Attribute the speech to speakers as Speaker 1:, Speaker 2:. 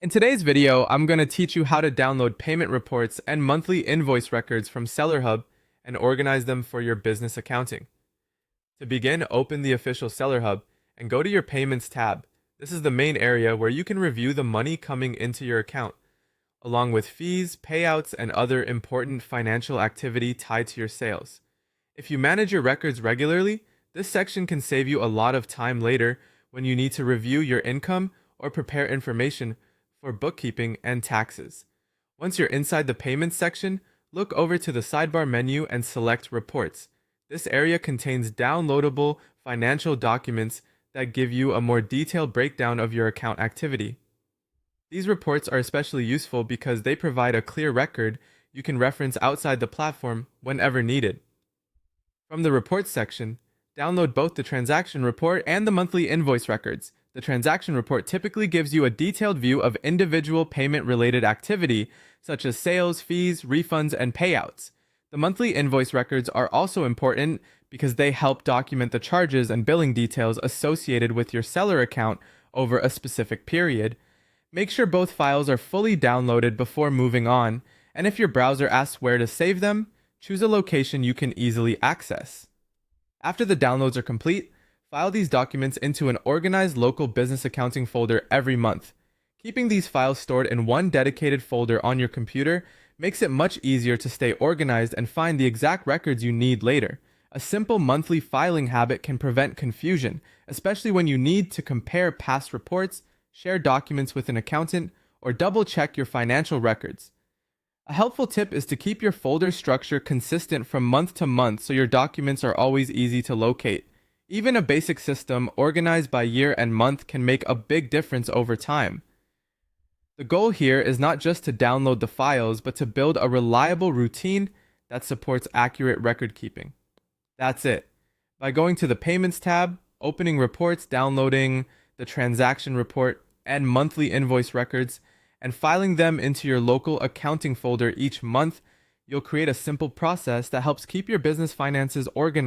Speaker 1: In today's video, I'm going to teach you how to download payment reports and monthly invoice records from SellerHub and organize them for your business accounting. To begin, open the official SellerHub and go to your Payments tab. This is the main area where you can review the money coming into your account, along with fees, payouts, and other important financial activity tied to your sales. If you manage your records regularly, this section can save you a lot of time later when you need to review your income or prepare information for bookkeeping and taxes. Once you're inside the Payments section, look over to the sidebar menu and select Reports. This area contains downloadable financial documents that give you a more detailed breakdown of your account activity. These reports are especially useful because they provide a clear record you can reference outside the platform whenever needed. From the Reports section, download both the transaction report and the monthly invoice records. The transaction report typically gives you a detailed view of individual payment-related activity, such as sales, fees, refunds, and payouts. The monthly invoice records are also important because they help document the charges and billing details associated with your seller account over a specific period. Make sure both files are fully downloaded before moving on, and if your browser asks where to save them, choose a location you can easily access. After the downloads are complete, file these documents into an organized local business accounting folder every month. Keeping these files stored in one dedicated folder on your computer makes it much easier to stay organized and find the exact records you need later. A simple monthly filing habit can prevent confusion, especially when you need to compare past reports, share documents with an accountant, or double-check your financial records. A helpful tip is to keep your folder structure consistent from month to month so your documents are always easy to locate. Even a basic system organized by year and month can make a big difference over time. The goal here is not just to download the files, but to build a reliable routine that supports accurate record keeping. That's it. By going to the Payments tab, opening reports, downloading the transaction report and monthly invoice records, and filing them into your local accounting folder each month, you'll create a simple process that helps keep your business finances organized